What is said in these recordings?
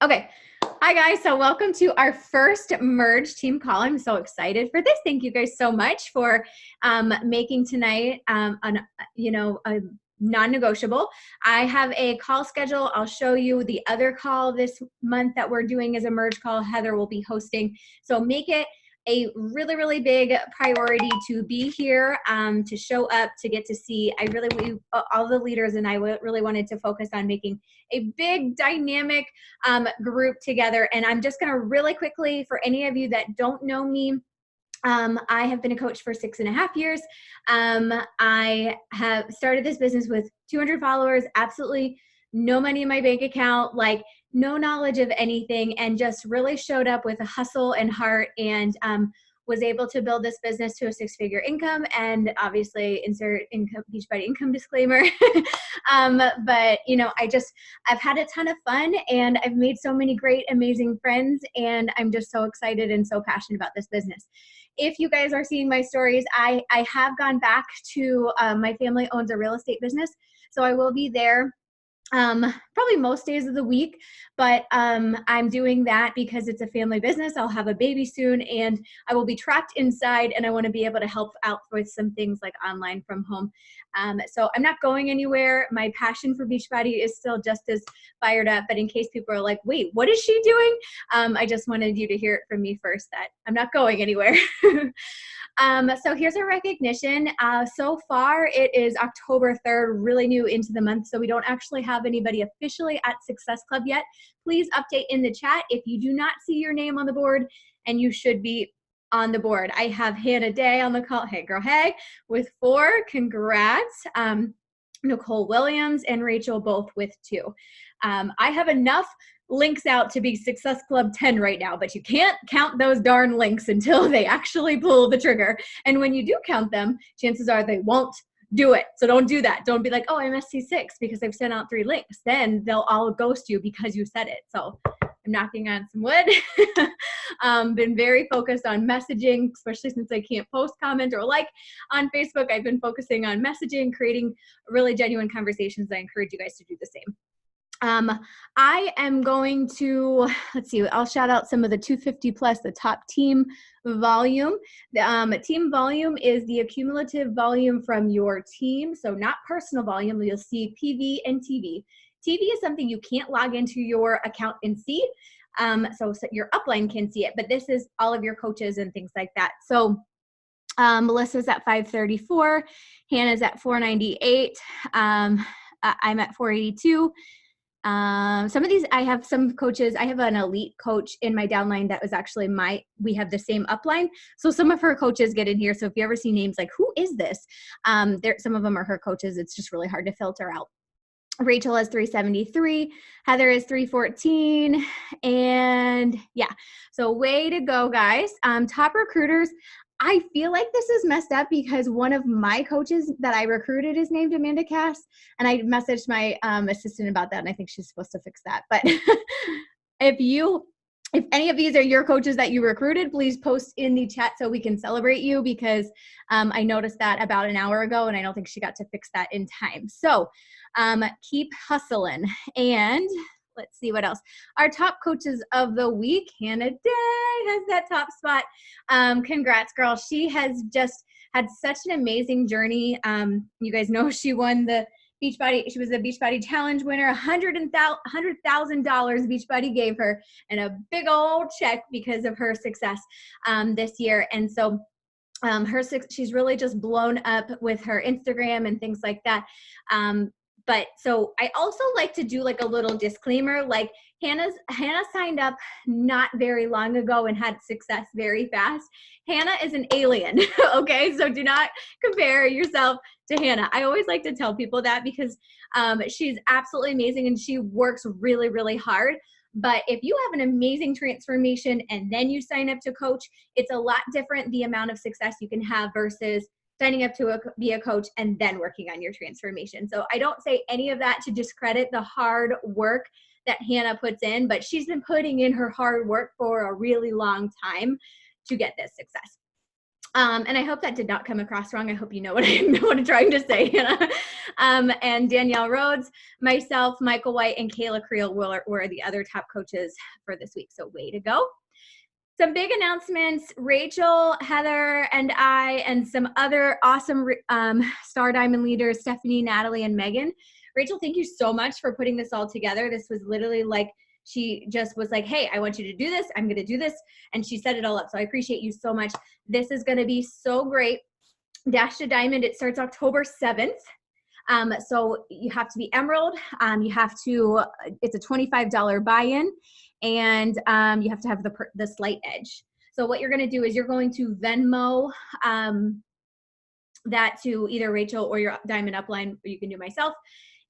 Okay. Hi guys. So welcome to our first merge team call. I'm so excited for this. Thank you guys so much for making tonight a non-negotiable. I have a call schedule. I'll show you the other call this month that we're doing as a merge call. Heather will be hosting. So make it a really, really big priority to be here, to show up, to get to see. All the leaders and I really wanted to focus on making a big dynamic group together. And I'm just going to really quickly, for any of you that don't know me, I have been a coach for 6.5 years. I have started this business with 200 followers, absolutely no money in my bank account, like no knowledge of anything, and just really showed up with a hustle and heart, and was able to build this business to a 6-figure income. And obviously insert income, Beachbody income disclaimer. But I've had a ton of fun, and I've made so many great, amazing friends, and I'm just so excited and so passionate about this business. If you guys are seeing my stories, I have gone back to, my family owns a real estate business, so I will be there probably most days of the week, but I'm doing that because it's a family business. I'll have a baby soon, and I will be trapped inside, and I want to be able to help out with some things like online from home. So I'm not going anywhere. My passion for Beachbody is still just as fired up, but in case people are like, wait, what is she doing? I just wanted you to hear it from me first that I'm not going anywhere. So here's our recognition. So far, it is October 3rd, really new into the month, so we don't actually have anybody officially at Success Club yet. Please update in the chat if you do not see your name on the board, and you should be on the board. I have Hannah Day on the call. Hey, girl, hey, with 4. Congrats. Nicole Williams and Rachel both with 2. I have enough links out to be Success Club 10 right now, but you can't count those darn links until they actually pull the trigger. And when you do count them, chances are they won't do it. So don't do that. Don't be like, oh, I'm SC6 because I've sent out 3 links. Then they'll all ghost you because you said it. So I'm knocking on some wood. Been very focused on messaging, especially since I can't post, comment, or like on Facebook. I've been focusing on messaging, creating really genuine conversations. I encourage you guys to do the same. I am going to, let's see, I'll shout out some of the 250 plus, the top team volume. Team volume is the accumulative volume from your team. So not personal volume. You'll see PV and TV. TV is something you can't log into your account and see. So your upline can see it, but this is all of your coaches and things like that. So Melissa's at 534. Hannah's at 498. I'm at 482. Some of these, I have some coaches, I have an elite coach in my downline that was actually we have the same upline. So some of her coaches get in here. So if you ever see names like, who is this? Some of them are her coaches. It's just really hard to filter out. Rachel has 373. Heather is 314. And yeah, so way to go, guys. Top recruiters. I feel like this is messed up because one of my coaches that I recruited is named Amanda Cass, and I messaged my assistant about that, and I think she's supposed to fix that. But if any of these are your coaches that you recruited, please post in the chat so we can celebrate you, because I noticed that about an hour ago, and I don't think she got to fix that in time. So keep hustling. And let's see what else. Our top coaches of the week, Hannah Day has that top spot. Congrats, girl. She has just had such an amazing journey. You guys know she won the Beachbody. She was a Beachbody Challenge winner. $100,000 Beachbody gave her, and a big old check because of her success this year. And so she's really just blown up with her Instagram and things like that. But so I also like to do like a little disclaimer, like Hannah signed up not very long ago and had success very fast. Hannah is an alien, okay? So do not compare yourself to Hannah. I always like to tell people that because she's absolutely amazing and she works really, really hard. But if you have an amazing transformation and then you sign up to coach, it's a lot different the amount of success you can have versus signing up to be a coach and then working on your transformation. So I don't say any of that to discredit the hard work that Hannah puts in, but she's been putting in her hard work for a really long time to get this success. And I hope that did not come across wrong. I hope you know what I know what I'm trying to say. And Danielle Rhodes, myself, Michael White, and Kayla Creel were the other top coaches for this week. So way to go. Some big announcements. Rachel, Heather, and I, and some other awesome Star Diamond leaders, Stephanie, Natalie, and Megan. Rachel, thank you so much for putting this all together. This was literally like, she just was like, hey, I want you to do this. I'm going to do this. And she set it all up. So I appreciate you so much. This is going to be so great. Dash to Diamond, it starts October 7th. So you have to be Emerald. You have to, it's a $25 buy-in, and you have to have the slight edge. So what you're going to do is you're going to Venmo that to either Rachel or your Diamond upline, or you can do myself.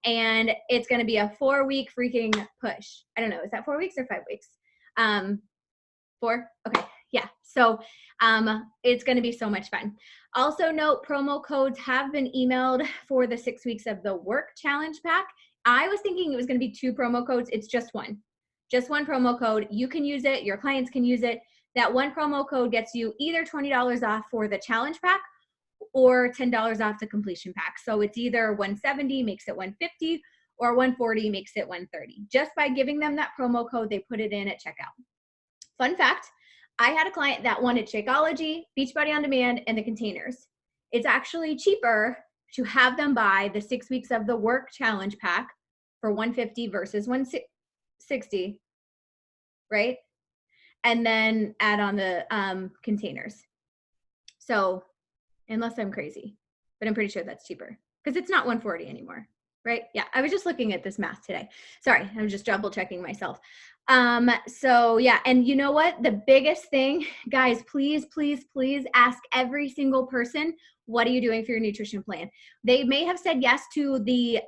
And it's going to be a 4-week freaking push. I don't know. Is that 4 weeks or 5 weeks? 4? Okay. Yeah. So it's going to be so much fun. Also note, promo codes have been emailed for the 6 weeks of the work challenge pack. I was thinking it was going to be 2 promo codes. It's just one promo code. You can use it. Your clients can use it. That one promo code gets you either $20 off for the challenge pack or $10 off the completion pack. So it's either 170 makes it 150 or 140 makes it 130. Just by giving them that promo code, they put it in at checkout. Fun fact, I had a client that wanted Shakeology, Beachbody On Demand, and the containers. It's actually cheaper to have them buy the 6 weeks of the work challenge pack for 150 versus 160, right? And then add on the containers. So unless I'm crazy, but I'm pretty sure that's cheaper because it's not 140 anymore, right? Yeah, I was just looking at this math today. Sorry, I'm just double checking myself. So yeah, and you know what? The biggest thing, guys, please, please, please ask every single person, what are you doing for your nutrition plan? They may have said yes to the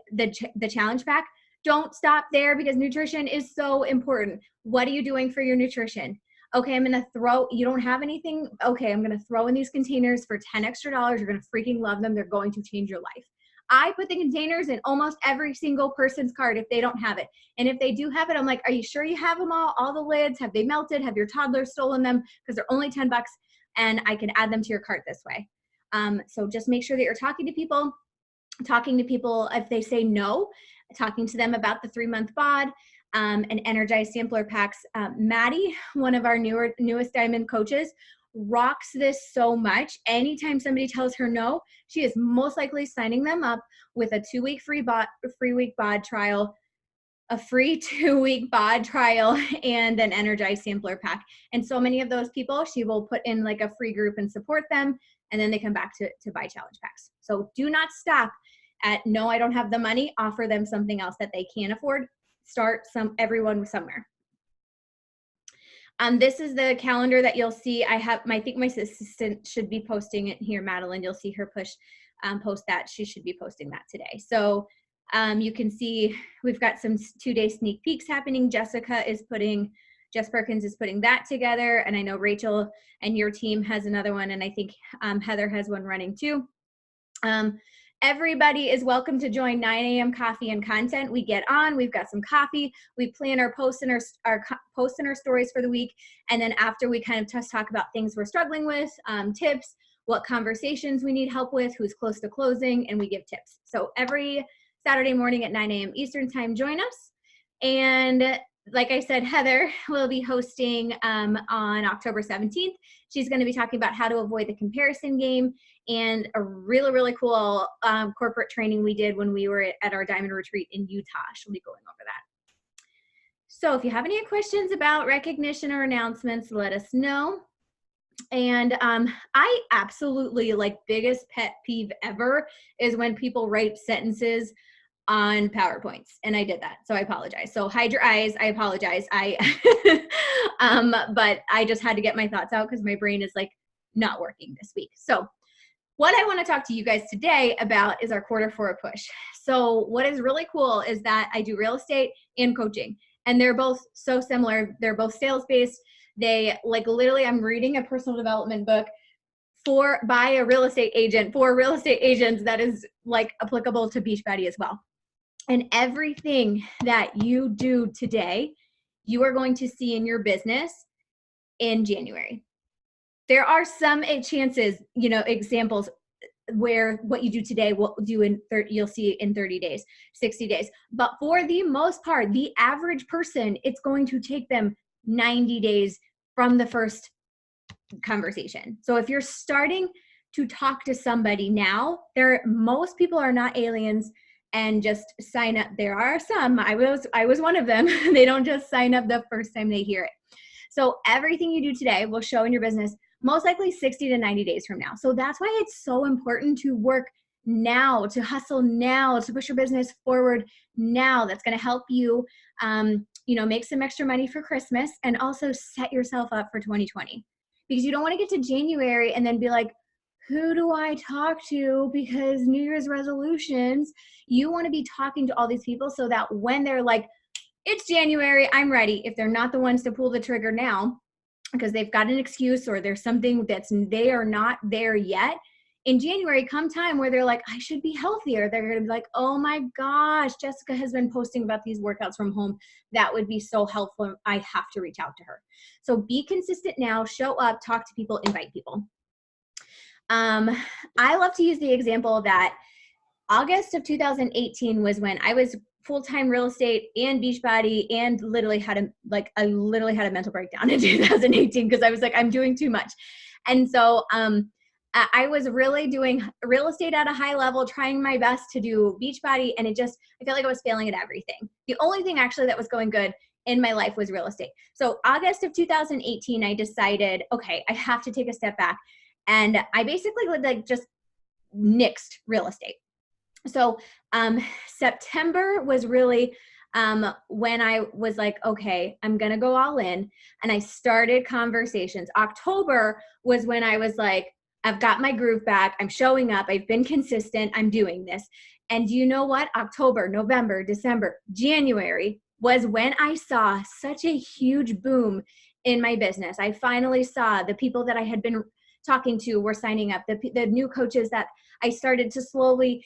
challenge pack. Don't stop there because nutrition is so important. What are you doing for your nutrition? Okay, I'm going to throw, you don't have anything? Okay, I'm going to throw in these containers for $10 extra. You're going to freaking love them. They're going to change your life. I put the containers in almost every single person's cart if they don't have it. And if they do have it, I'm like, are you sure you have them all the lids? Have they melted? Have your toddler stolen them? Because they're only $10 and I can add them to your cart this way. So just make sure that you're talking to people if they say no, talking to them about the 3-month bod. And Energize sampler packs. Maddie, one of our newest Diamond coaches, rocks this so much. Anytime somebody tells her no, she is most likely signing them up with a 2-week free week bod trial, a free 2-week bod trial, and an Energize sampler pack. And so many of those people, she will put in like a free group and support them, and then they come back to buy challenge packs. So do not stop at no, I don't have the money. Offer them something else that they can afford. Start everyone somewhere. This is the calendar that you'll see. I think my assistant should be posting it here, Madeline. You'll see her post that. She should be posting that today. So you can see we've got some 2-day sneak peeks happening. Jess Perkins is putting that together. And I know Rachel and your team has another one. And I think Heather has one running too. Everybody is welcome to join 9 a.m. coffee and content. We get on, we've got some coffee, we plan our posts and our stories for the week. And then after we kind of just talk about things we're struggling with, tips, what conversations we need help with, who's close to closing, and we give tips. So every Saturday morning at 9 a.m. Eastern time, join us. And like I said, Heather will be hosting on October 17th. She's going to be talking about how to avoid the comparison game and a really, really cool corporate training we did when we were at our Diamond Retreat in Utah. She'll be going over that. So if you have any questions about recognition or announcements, let us know. And I absolutely, biggest pet peeve ever is when people write sentences on PowerPoints, and I did that, so I apologize. So hide your eyes, I apologize. But I just had to get my thoughts out because my brain is not working this week. So what I want to talk to you guys today about is our quarter for a push. So what is really cool is that I do real estate and coaching, and they're both so similar. They're both sales-based. They literally, I'm reading a personal development book by a real estate agent for real estate agents that is applicable to Beachbody as well. And everything that you do today, you are going to see in your business in January. there are some chances, you know, examples where what you do today will do in you'll see in 30 days, 60 days. But for the most part, the average person, it's going to take them 90 days from the first conversation. So if you're starting to talk to somebody now, most people are not aliens and just sign up. There are some, I was one of them. They don't just sign up the first time they hear it. So everything you do today will show in your business most likely 60 to 90 days from now. So that's why it's so important to work now, to hustle now, to push your business forward now. That's going to help you, you know, make some extra money for Christmas and also set yourself up for 2020. Because you don't want to get to January and then be like, who do I talk to? Because New Year's resolutions, you want to be talking to all these people so that when they're like, it's January, I'm ready. If they're not the ones to pull the trigger now, because they've got an excuse or there's something they are not there yet. In January, come time where they're like, I should be healthier. They're going to be like, oh my gosh, Jessica has been posting about these workouts from home. That would be so helpful. I have to reach out to her. So be consistent now, show up, talk to people, invite people. I love to use the example that August of 2018 was when I was full-time real estate and Beachbody and literally had a mental breakdown in 2018 because I was like, I'm doing too much. And so I was really doing real estate at a high level, trying my best to do Beachbody, and I felt like I was failing at everything. The only thing actually that was going good in my life was real estate. So August of 2018, I decided, okay, I have to take a step back. And I basically just nixed real estate. So September was really when I was like, okay, I'm going to go all in. And I started conversations. October was when I was like, I've got my groove back. I'm showing up. I've been consistent. I'm doing this. And you know what? October, November, December, January was when I saw such a huge boom in my business. I finally saw the people that I had been talking to were signing up, the new coaches that I started to slowly,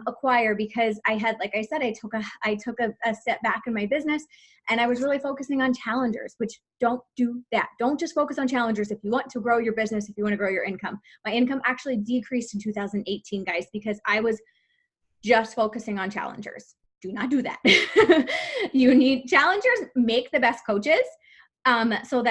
acquire because I had, like I said, I took a step back in my business and I was really focusing on challengers, which don't do that. Don't just focus on challengers if you want to grow your business, if you want to grow your income. My income actually decreased in 2018, guys, because I was just focusing on challengers. Do not do that. You need challengers, make the best coaches. So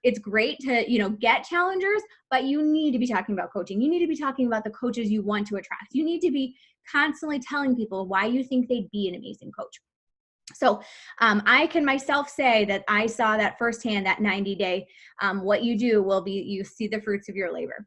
it's great to, get challengers, but you need to be talking about coaching. You need to be talking about the coaches you want to attract. You need to be constantly telling people why you think they'd be an amazing coach. So I can myself say that I saw that firsthand, that 90-day, what you do will be, you see the fruits of your labor.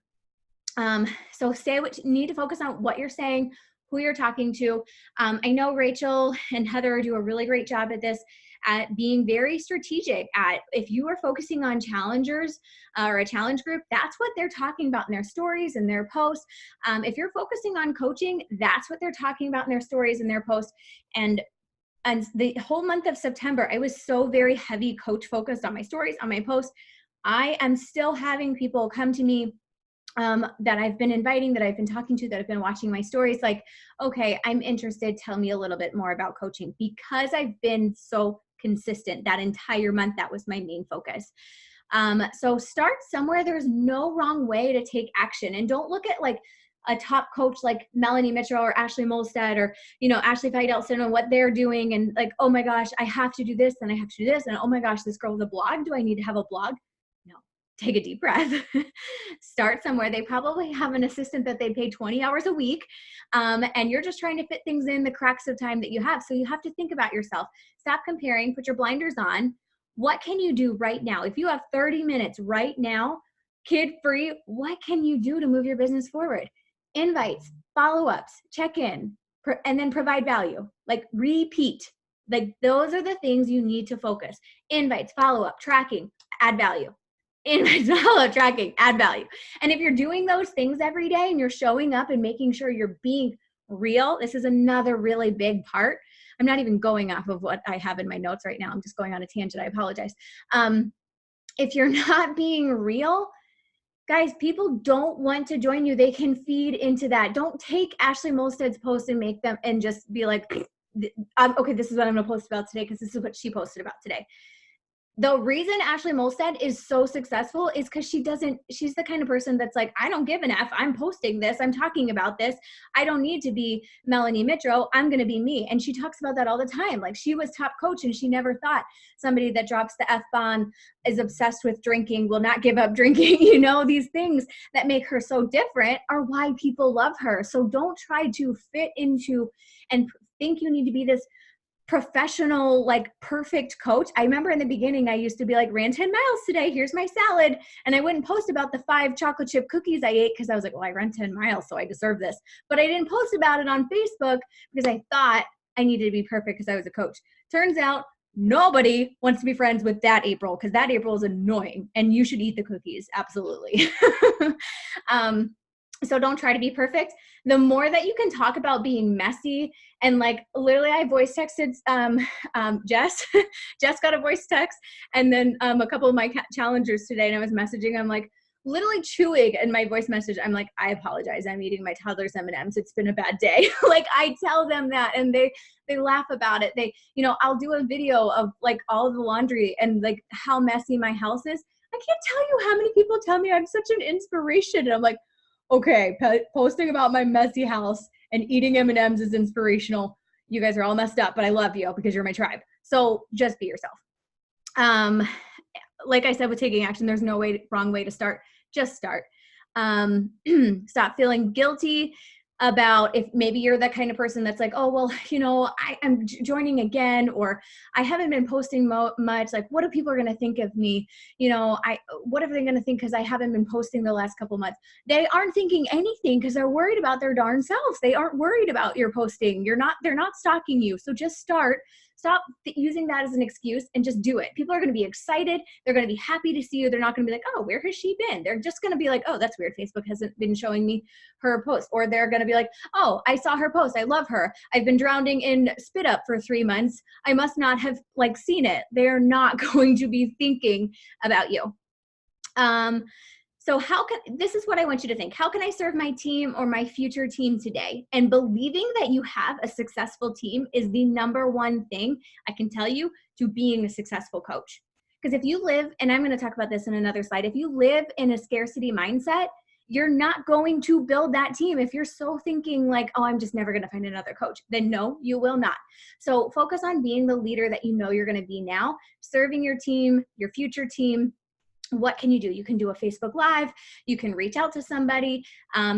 So say what you need to focus on, what you're saying, who you're talking to. I know Rachel and Heather do a really great job at this, at being very strategic at, if you are focusing on challengers or a challenge group, that's what they're talking about in their stories and their posts. If you're focusing on coaching, that's what they're talking about in their stories and their posts. And the whole month of September, I was so very heavy coach focused on my stories, on my posts. I am still having people come to me that I've been inviting, that I've been talking to, that have been watching my stories, like, okay, I'm interested. Tell me a little bit more about coaching, because I've been so consistent that entire month. That was my main focus. So start somewhere. There's no wrong way to take action, and don't look at like a top coach like Melanie Mitchell or Ashley Molstad or, Ashley Fidelson and what they're doing. And like, oh my gosh, I have to do this and I have to do this. And oh my gosh, this girl has a blog. Do I need to have a blog? No. Take a deep breath. Start somewhere. They probably have an assistant that they pay 20 hours a week. And you're just trying to fit things in the cracks of time that you have. So you have to think about yourself. Stop comparing, put your blinders on. What can you do right now? If you have 30 minutes right now, kid-free, what can you do to move your business forward? Invites, follow-ups, check-in, and then provide value. Like repeat. Like those are the things you need to focus. Invites, follow-up, tracking, add value. Invites, follow-up, tracking, add value. And if you're doing those things every day and you're showing up and making sure you're being real, this is another really big part. I'm not even going off of what I have in my notes right now. I'm just going on a tangent. I apologize. If you're not being real, guys, people don't want to join you. They can feed into that. Don't take Ashley Molstad's post and make them and just be like, okay, this is what I'm going to post about today because this is what she posted about today. The reason Ashley Molstead is so successful is because she's the kind of person that's like, I don't give an F. I'm posting this. I'm talking about this. I don't need to be Melanie Mitro. I'm going to be me. And she talks about that all the time. Like, she was top coach and she never thought somebody that drops the F-bomb, is obsessed with drinking, will not give up drinking. You know, these things that make her so different are why people love her. So don't try to fit into and think you need to be this professional, like perfect coach. I remember in the beginning, I used to be like, ran 10 miles today. Here's my salad. And I wouldn't post about the 5 chocolate chip cookies I ate because I was like, well, I ran 10 miles, so I deserve this. But I didn't post about it on Facebook because I thought I needed to be perfect because I was a coach. Turns out nobody wants to be friends with that April, because that April is annoying and you should eat the cookies. Absolutely. So don't try to be perfect. The more that you can talk about being messy, and like literally I voice texted Jess. Jess got a voice text, and then a couple of my challengers today, and I was messaging, I'm like literally chewing in my voice message. I'm like, I apologize. I'm eating my toddler's M&Ms. It's been a bad day. Like, I tell them that, and they laugh about it. They, you know, I'll do a video of like all of the laundry and like how messy my house is. I can't tell you how many people tell me I'm such an inspiration. And I'm like, okay, posting about my messy house and eating M&Ms is inspirational. You guys are all messed up, but I love you because you're my tribe. So just be yourself. Like I said, with taking action, there's no wrong way to start. Just start. Stop feeling guilty about if maybe you're that kind of person that's like, oh, well, you know, I'm joining again, or I haven't been posting much. Like, what are people going to think of me? You know, what are they going to think because I haven't been posting the last couple months? They aren't thinking anything because they're worried about their darn selves. They aren't worried about your posting. They're not stalking you. So just start. Stop using that as an excuse and just do it. People are going to be excited. They're going to be happy to see you. They're not going to be like, oh, where has she been? They're just going to be like, oh, that's weird. Facebook hasn't been showing me her post. Or they're going to be like, oh, I saw her post. I love her. I've been drowning in spit up for 3 months. I must not have like seen it. They're not going to be thinking about you. So this is what I want you to think. How can I serve my team or my future team today? And believing that you have a successful team is the number one thing I can tell you to being a successful coach. Because if you live, and I'm going to talk about this in another slide, if you live in a scarcity mindset, you're not going to build that team. If you're so thinking like, oh, I'm just never going to find another coach, then no, you will not. So focus on being the leader that you know you're going to be now, serving your team, your future team. What can you do? You can do a Facebook Live. You can reach out to somebody.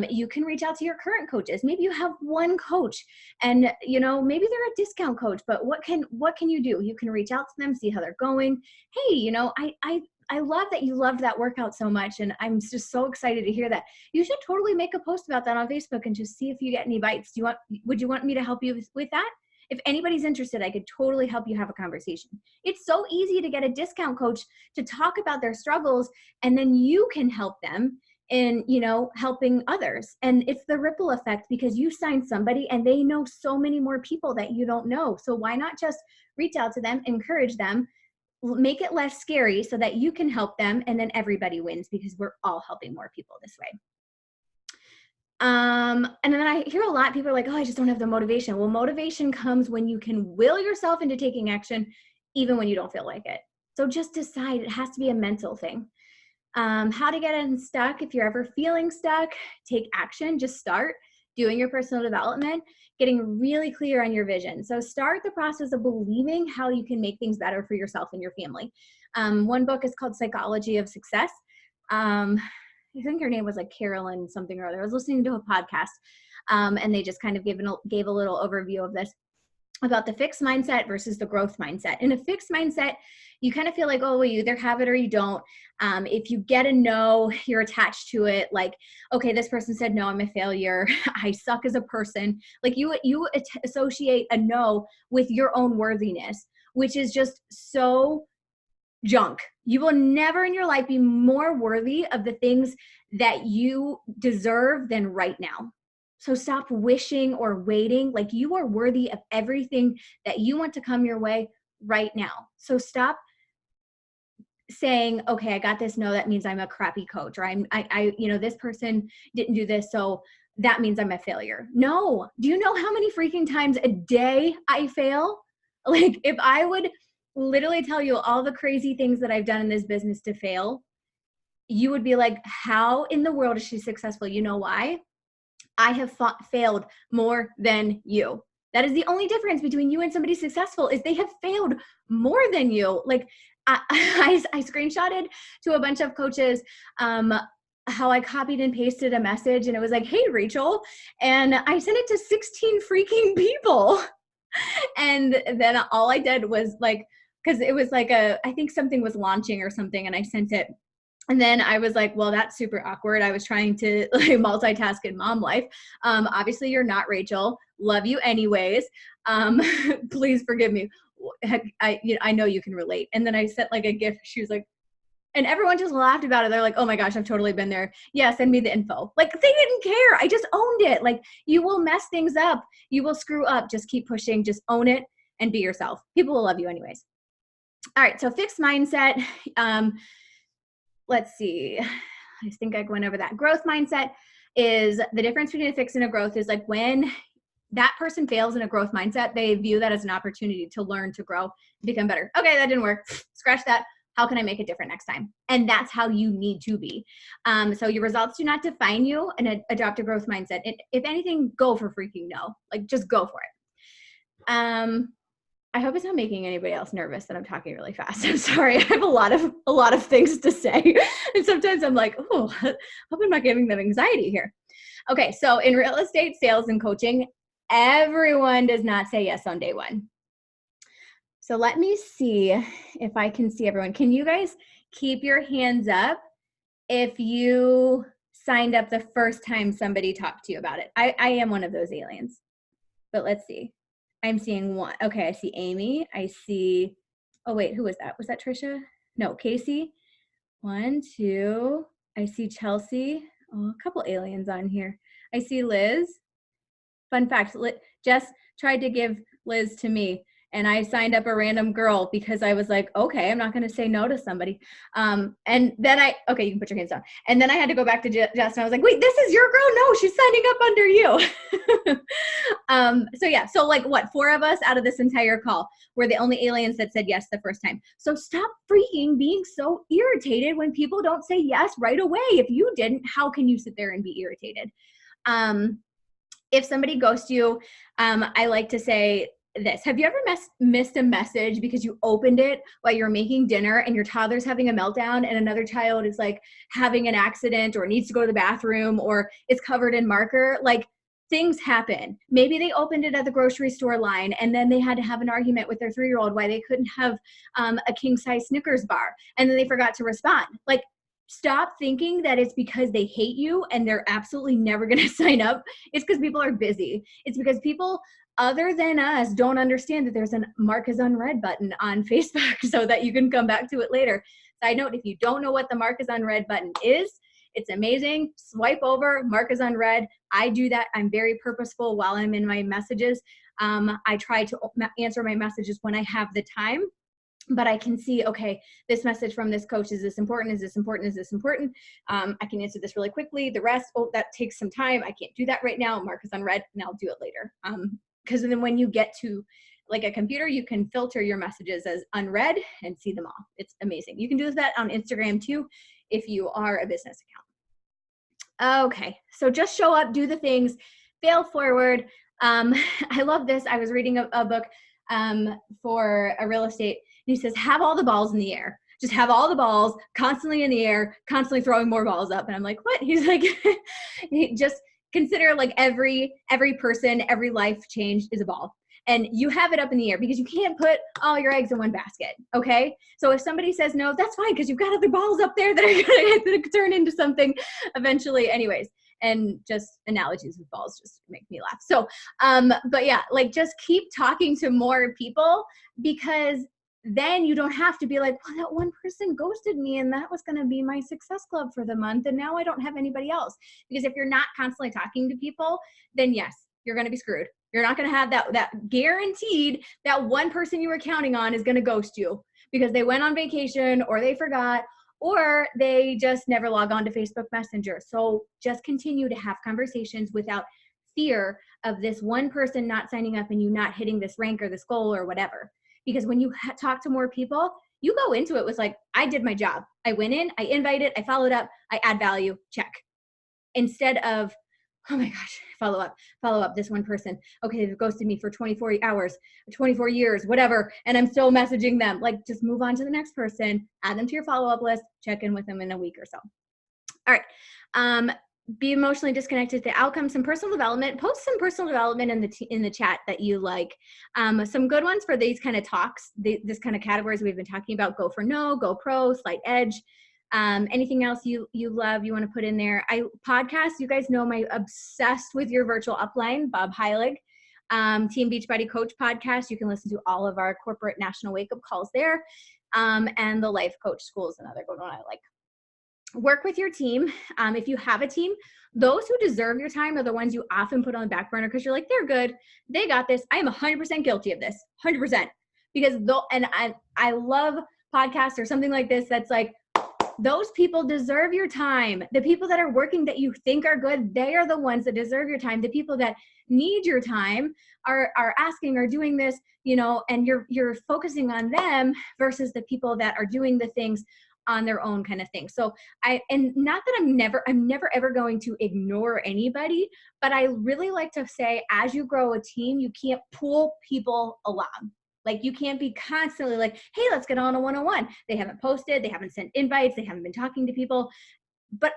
You can reach out to your current coaches. Maybe you have one coach and, you know, maybe they're a discount coach, but what can you do? You can reach out to them, see how they're going. Hey, you know, I love that you loved that workout so much. And I'm just so excited to hear that. You should totally make a post about that on Facebook and just see if you get any bites. Would you want me to help you with that? If anybody's interested, I could totally help you have a conversation. It's so easy to get a discount coach to talk about their struggles, and then you can help them in, you know, helping others. And it's the ripple effect because you signed somebody and they know so many more people that you don't know. So why not just reach out to them, encourage them, make it less scary so that you can help them, and then everybody wins because we're all helping more people this way. And then I hear a lot, people are like, oh, I just don't have the motivation. Well, motivation comes when you can will yourself into taking action, even when you don't feel like it. So just decide. It has to be a mental thing. How to get unstuck. If you're ever feeling stuck, take action. Just start doing your personal development, getting really clear on your vision. So start the process of believing how you can make things better for yourself and your family. One book is called Psychology of Success. I think her name was like Carolyn something or other. I was listening to a podcast and they just kind of gave a little overview of this about the fixed mindset versus the growth mindset. In a fixed mindset, you kind of feel like, oh, well, you either have it or you don't. If you get a no, you're attached to it. Like, okay, this person said no, I'm a failure. I suck as a person. Like you associate a no with your own worthiness, which is just so junk. You will never in your life be more worthy of the things that you deserve than right now. So stop wishing or waiting. Like, you are worthy of everything that you want to come your way right now. So stop saying, okay, I got this. No, that means I'm a crappy coach, or this person didn't do this, so that means I'm a failure. No. Do you know how many freaking times a day I fail? Like, if I would literally tell you all the crazy things that I've done in this business to fail, you would be like, how in the world is she successful? You know why? I have failed more than you. That is the only difference between you and somebody successful, is they have failed more than you. Like I screenshotted to a bunch of coaches how I copied and pasted a message, and it was like, hey, Rachel. And I sent it to 16 freaking people. And then all I did was like, because it was like I think something was launching or something, and I sent it. And then I was like, well, that's super awkward. I was trying to like multitask in mom life. Obviously, you're not Rachel. Love you anyways. Please forgive me. I know you can relate. And then I sent like a gift. She was like, and everyone just laughed about it. They're like, oh my gosh, I've totally been there. Yeah, send me the info. Like, they didn't care. I just owned it. Like, you will mess things up. You will screw up. Just keep pushing. Just own it and be yourself. People will love you anyways. All right, so fixed mindset. Let's see. I think I went over that. Growth mindset is the difference between a fix and a growth is like when that person fails in a growth mindset, they view that as an opportunity to learn, to grow, become better. Okay, that didn't work. Scratch that. How can I make it different next time? And that's how you need to be. So your results do not define you, and adopt a growth mindset. If anything, go for freaking no. Like, just go for it. I hope it's not making anybody else nervous that I'm talking really fast. I'm sorry. I have a lot of things to say. And sometimes I'm like, oh, hope I'm not giving them anxiety here. Okay, so in real estate, sales, and coaching, everyone does not say yes on day one. So let me see if I can see everyone. Can you guys keep your hands up if you signed up the first time somebody talked to you about it? I am one of those aliens, but let's see. I'm seeing one. Okay, I see Amy. I see, oh wait, who was that? Was that Trisha? No, Casey. 1, 2. I see Chelsea. Oh, a couple aliens on here. I see Liz. Fun fact, Jess tried to give Liz to me, and I signed up a random girl because I was like, okay, I'm not going to say no to somebody. And then okay, you can put your hands down. And then I had to go back to Jess, and I was like, wait, this is your girl? No, she's signing up under you. So yeah, so like what, 4 of us out of this entire call were the only aliens that said yes the first time. So stop freaking being so irritated when people don't say yes right away. If you didn't, how can you sit there and be irritated? If somebody ghosts you, I like to say this. Have you ever missed a message because you opened it while you're making dinner and your toddler's having a meltdown and another child is like having an accident or needs to go to the bathroom or is covered in marker? Like, things happen. Maybe they opened it at the grocery store line and then they had to have an argument with their 3-year-old why they couldn't have a king size Snickers bar, and then they forgot to respond. Like, stop thinking that it's because they hate you and they're absolutely never going to sign up. It's because people are busy. It's because people other than us don't understand that there's a mark as unread button on Facebook so that you can come back to it later. Side note, if you don't know what the mark as unread button is, it's amazing. Swipe over, mark as unread. I do that. I'm very purposeful while I'm in my messages. I try to answer my messages when I have the time. But I can see, okay, this message from this coach, is this important? Is this important? Is this important? I can answer this really quickly. The rest, oh, that takes some time. I can't do that right now. Mark is unread, and I'll do it later. Because then when you get to like a computer, you can filter your messages as unread and see them all. It's amazing. You can do that on Instagram too if you are a business account. Okay, so just show up, do the things, fail forward. I love this. I was reading a book for a real estate. And he says, have all the balls in the air. Just have all the balls constantly in the air, constantly throwing more balls up. And I'm like, what? He's like, just consider like every person, every life change is a ball. And you have it up in the air because you can't put all your eggs in one basket, okay? So if somebody says no, that's fine because you've got other balls up there that are going to turn into something eventually anyways. And just analogies with balls just make me laugh. So, but yeah, like just keep talking to more people because then you don't have to be like, well, that one person ghosted me and that was going to be my success club for the month. And now I don't have anybody else. Because if you're not constantly talking to people, then yes, you're going to be screwed. You're not going to have that guaranteed that one person you were counting on is going to ghost you because they went on vacation or they forgot or they just never log on to Facebook Messenger. So just continue to have conversations without fear of this one person not signing up and you not hitting this rank or this goal or whatever. because when you talk to more people, you go into it with like, I did my job. I went in, I invited, I followed up, I add value, check. Instead of, oh my gosh, follow up this one person. Okay, they've ghosted me for 24 hours, 24 years, whatever. And I'm still messaging them. Like, just move on to the next person, add them to your follow-up list, check in with them in a week or so. All right. Be emotionally disconnected to outcomes, some personal development. Post some personal development in the chat that you like. Some good ones for these kind of talks, this kind of categories we've been talking about: go for no, go pro, slight edge. Anything else you love, you want to put in there? Podcasts, you guys know my obsessed with your virtual upline, Bob Heilig. Team Beachbody Coach podcast. You can listen to all of our corporate national wake up calls there. And the Life Coach School is another good one I like. Work with your team. If you have a team, those who deserve your time are the ones you often put on the back burner because you're like, they're good, they got this. I am 100% guilty of this, 100%. Because I love podcasts or something like this that's like, those people deserve your time. The people that are working that you think are good, they are the ones that deserve your time. The people that need your time are asking or doing this, and you're focusing on them versus the people that are doing the things on their own kind of thing. So not that I'm never ever going to ignore anybody, but I really like to say, as you grow a team, you can't pull people along. Like, you can't be constantly like, hey, let's get on a one-on-one. They haven't posted, they haven't sent invites, they haven't been talking to people, but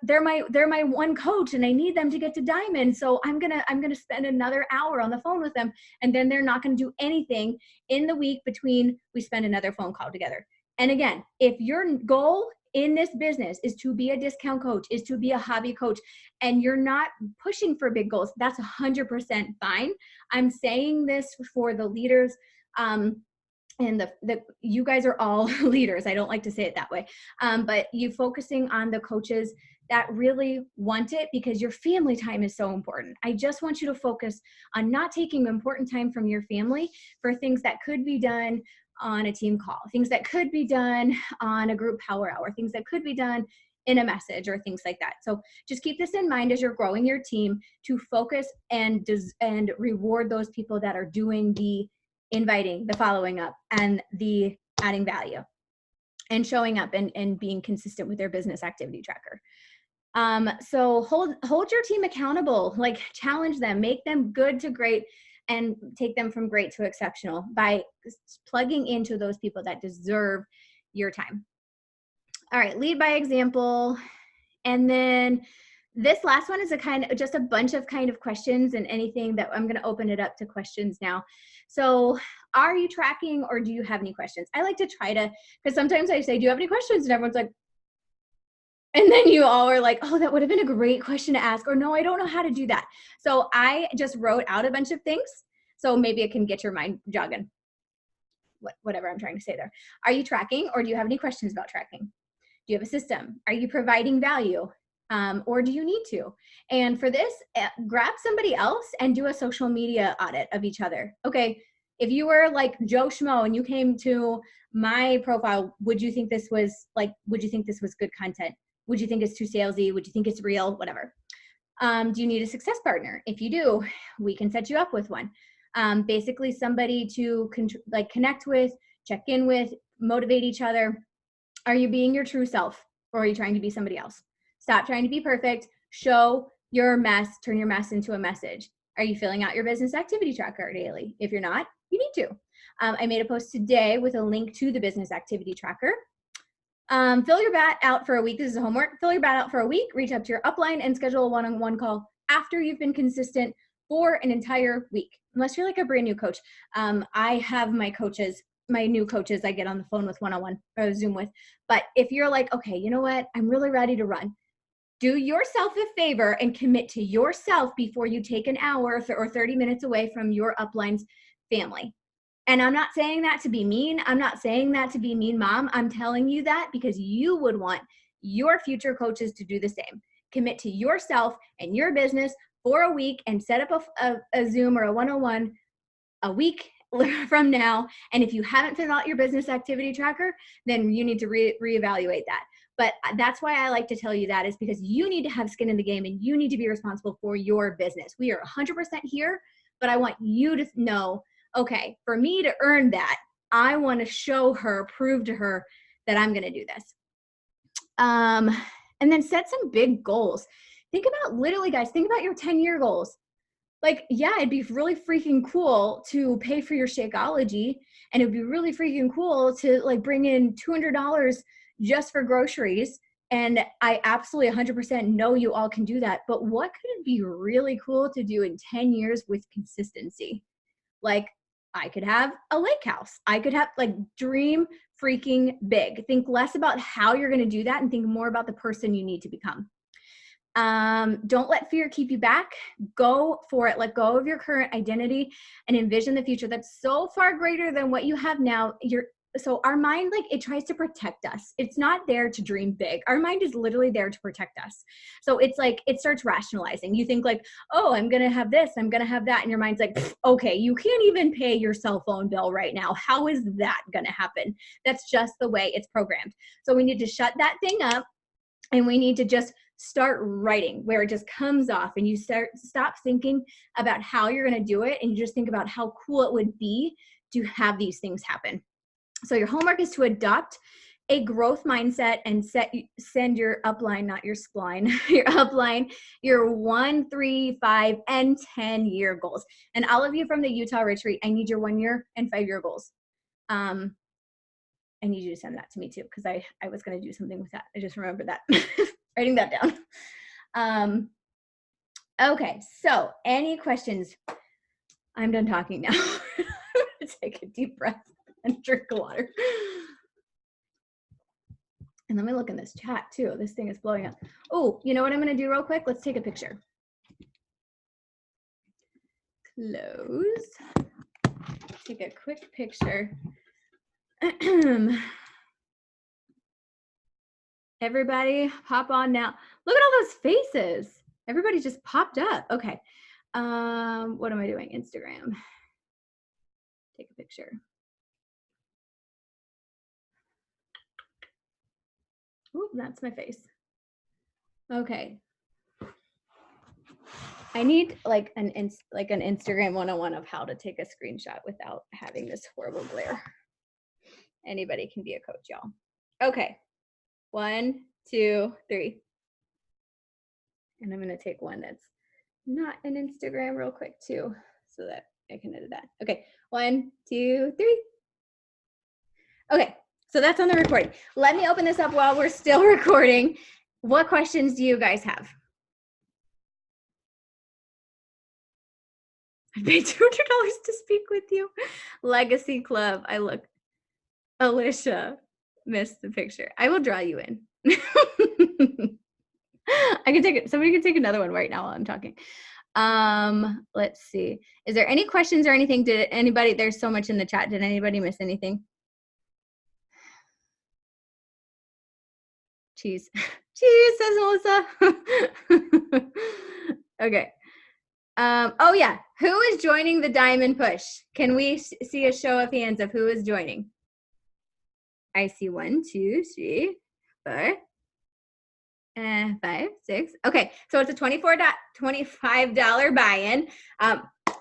they're my one coach and I need them to get to diamond. So I'm going to spend another hour on the phone with them. And then they're not going to do anything in the week between we spend another phone call together. And again, if your goal in this business is to be a discount coach, is to be a hobby coach, and you're not pushing for big goals, that's 100% fine. I'm saying this for the leaders, and you guys are all leaders. I don't like to say it that way. But you focusing on the coaches that really want it, because your family time is so important. I just want you to focus on not taking important time from your family for things that could be done on a team call, things that could be done on a group power hour, things that could be done in a message or things like that. So just keep this in mind as you're growing your team, to focus and reward those people that are doing the inviting, the following up, and the adding value and showing up and being consistent with their business activity tracker. So hold your team accountable, like challenge them, make them good to great, and take them from great to exceptional by plugging into those people that deserve your time. All right, lead by example. And then this last one is just a bunch of kind of questions and anything that I'm going to open it up to questions now. So are you tracking, or do you have any questions? I like to try to, because sometimes I say, do you have any questions? And everyone's like, and then you all are like, oh, that would have been a great question to ask, or no, I don't know how to do that. So I just wrote out a bunch of things. So maybe it can get your mind jogging. Whatever I'm trying to say there. Are you tracking, or do you have any questions about tracking? Do you have a system? Are you providing value? Or do you need to? And for this, grab somebody else and do a social media audit of each other. Okay, if you were like Joe Schmo and you came to my profile, would you think this was good content? Would you think it's too salesy? Would you think it's real? Whatever. Do you need a success partner? If you do, we can set you up with one. Basically somebody to connect with, check in with, motivate each other. Are you being your true self, or are you trying to be somebody else? Stop trying to be perfect. Show your mess, turn your mess into a message. Are you filling out your business activity tracker daily? If you're not, you need to. I made a post today with a link to the business activity tracker. Fill your bat out for a week. This is homework. Fill your bat out for a week, reach out to your upline and schedule a one-on-one call after you've been consistent for an entire week. Unless you're like a brand new coach. I have my new coaches I get on the phone with one-on-one or Zoom with. But if you're like, okay, you know what? I'm really ready to run. Do yourself a favor and commit to yourself before you take an hour or 30 minutes away from your upline's family. And I'm not saying that to be mean. I'm not saying that to be mean mom. I'm telling you that because you would want your future coaches to do the same. Commit to yourself and your business for a week and set up a Zoom or a one-on-one a week from now. And if you haven't filled out your business activity tracker, then you need to reevaluate that. But that's why I like to tell you that, is because you need to have skin in the game and you need to be responsible for your business. We are 100% here, but I want you to know, okay, for me to earn that, I want to show her, prove to her that I'm going to do this. And then set some big goals. Think about, literally guys, think about your 10-year goals. Like, yeah, it'd be really freaking cool to pay for your Shakeology, and it'd be really freaking cool to like bring in $200 just for groceries. And I absolutely 100% know you all can do that. But what could it be really cool to do in 10 years with consistency? Like, I could have a lake house. I could have, like, dream freaking big. Think less about how you're going to do that and think more about the person you need to become. Don't let fear keep you back. Go for it. Let go of your current identity and envision the future that's so far greater than what you have now. So our mind, like, it tries to protect us. It's not there to dream big. Our mind is literally there to protect us. So it's like, it starts rationalizing. You think like, oh, I'm going to have this, I'm going to have that. And your mind's like, okay, you can't even pay your cell phone bill right now. How is that going to happen? That's just the way it's programmed. So we need to shut that thing up, and we need to just start writing where it just comes off, and you stop thinking about how you're going to do it, and you just think about how cool it would be to have these things happen. So your homework is to adopt a growth mindset and send your upline, not your spline, your upline, your 1, 3, 5, and 10-year goals. And all of you from the Utah retreat, I need your 1-year and 5-year goals. I need you to send that to me too, because I was going to do something with that. I just remembered that. Writing that down. Okay, so any questions? I'm done talking now. I'm gonna take a deep breath and drink water. And let me look in this chat too. This thing is blowing up. Oh, you know what I'm gonna do real quick? Let's take a picture. Close. Take a quick picture. Everybody pop on now. Look at all those faces. Everybody just popped up. Okay. What am I doing? Instagram. Take a picture. Oop, that's my face. Okay. I need like an Instagram 101 of how to take a screenshot without having this horrible glare. Anybody can be a coach, y'all. Okay. 1, 2, 3. And I'm going to take one that's not an Instagram real quick too, so that I can edit that. Okay. 1, 2, 3. Okay. So that's on the recording. Let me open this up while we're still recording. What questions do you guys have? I paid $200 to speak with you. Legacy Club. I look. Alicia missed the picture. I will draw you in. I can take it. Somebody can take another one right now while I'm talking. Let's see. Is there any questions or anything? Did anybody, there's so much in the chat. Did anybody miss anything? Cheese. Cheese, says Melissa. Okay. Oh yeah. Who is joining the Diamond Push? Can we see a show of hands of who is joining? I see 1, 2, 3, 4, 5, 6. Okay, so it's a $25 buy-in.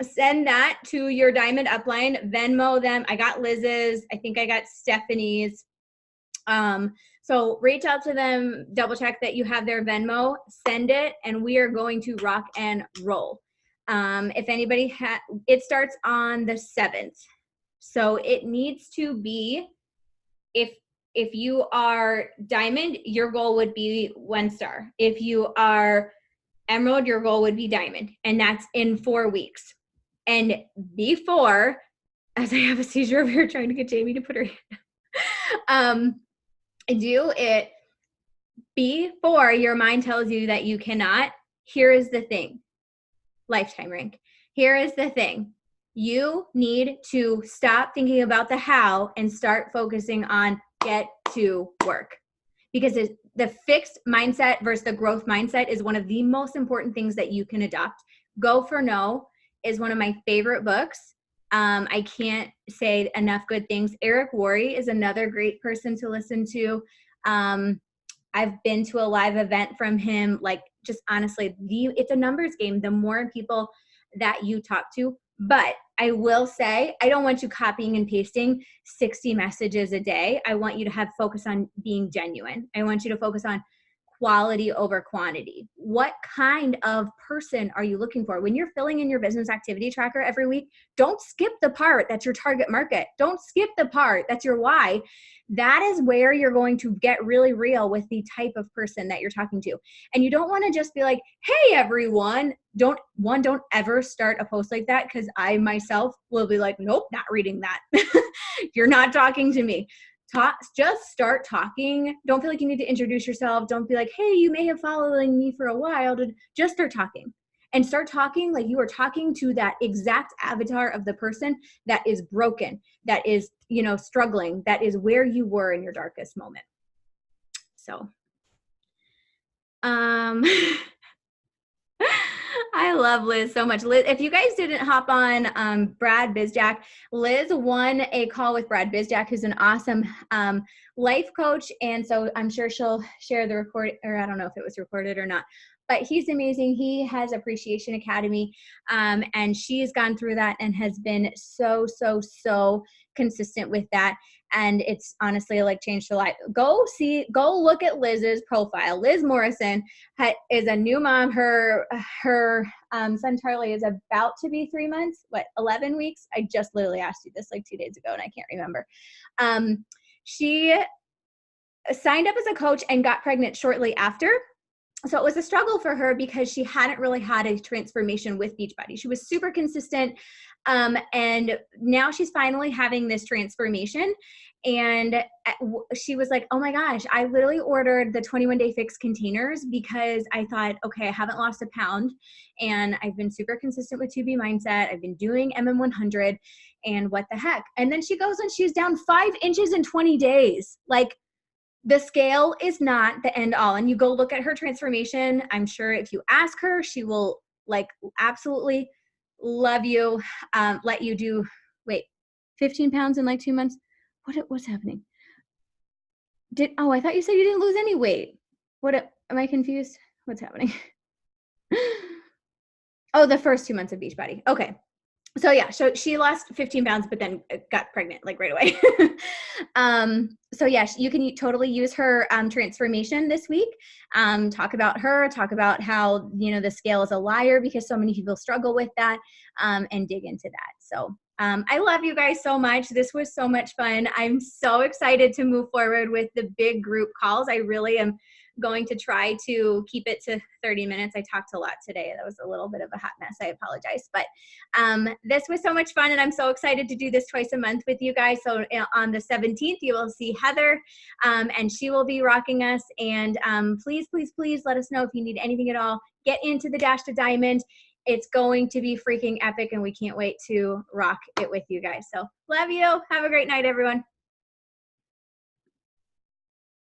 Send that to your Diamond upline. Venmo them. I got Liz's. I think I got Stephanie's. So reach out to them, double check that you have their Venmo, send it, and we are going to rock and roll. If anybody it starts on the 7th. So it needs to be, if you are Diamond, your goal would be 1 star. If you are Emerald, your goal would be Diamond, and that's in 4 weeks. And before, as I have a seizure over here trying to get Jamie to put her hand up, do it before your mind tells you that you cannot. Here is the thing. Lifetime rank. Here is the thing. You need to stop thinking about the how and start focusing on get to work. Because the fixed mindset versus the growth mindset is one of the most important things that you can adopt. Go for No is one of my favorite books. I can't say enough good things. Eric Worre is another great person to listen to. I've been to a live event from him. Like, just honestly, it's a numbers game. The more people that you talk to, But I will say, I don't want you copying and pasting 60 messages a day. I want you to have focus on being genuine. I want you to focus on quality over quantity. What kind of person are you looking for? When you're filling in your business activity tracker every week, don't skip the part that's your target market. Don't skip the part that's your why. That is where you're going to get really real with the type of person that you're talking to. And you don't want to just be like, hey, everyone. Don't ever start a post like that, because I myself will be like, nope, not reading that. You're not talking to me. Just start talking. Don't feel like you need to introduce yourself. Don't be like, hey, you may have following me for a while. Just start talking. And start talking like you are talking to that exact avatar of the person that is broken, that is, struggling, that is where you were in your darkest moment. So, I love Liz so much. Liz, if you guys didn't hop on Brad Bizjack, Liz won a call with Brad Bizjack, who's an awesome life coach. And so I'm sure she'll share the record, or I don't know if it was recorded or not, but he's amazing. He has Appreciation Academy, and she's gone through that and has been so consistent with that. And it's honestly like changed her life. Go look at Liz's profile. Liz Morrison is a new mom. Her son Charlie is about to be 3 months, 11 weeks? I just literally asked you this like 2 days ago and I can't remember. She signed up as a coach and got pregnant shortly after. So it was a struggle for her because she hadn't really had a transformation with Beachbody. She was super consistent. And now she's finally having this transformation. And she was like, oh my gosh, I literally ordered the 21-day fix containers because I thought, okay, I haven't lost a pound and I've been super consistent with 2B mindset. I've been doing MM100 and what the heck. And then she goes and she's down 5 inches in 20 days. Like, the scale is not the end all. And you go look at her transformation. I'm sure if you ask her, she will like absolutely love you, let you do, 15 pounds in like 2 months. What's happening? I thought you said you didn't lose any weight. Am I confused? What's happening? Oh, the first 2 months of Beachbody. Okay. So yeah, so she lost 15 pounds, but then got pregnant like right away. So yeah, you can totally use her transformation this week. Talk about how, the scale is a liar because so many people struggle with that, and dig into that. So I love you guys so much. This was so much fun. I'm so excited to move forward with the big group calls. I really am going to try to keep it to 30 minutes. I talked a lot today. That was a little bit of a hot mess. I apologize. But this was so much fun, and I'm so excited to do this twice a month with you guys. So on the 17th, you will see Heather, and she will be rocking us. And please let us know if you need anything at all. Get into the Dash to Diamond. It's going to be freaking epic, and we can't wait to rock it with you guys. So love you. Have a great night, everyone.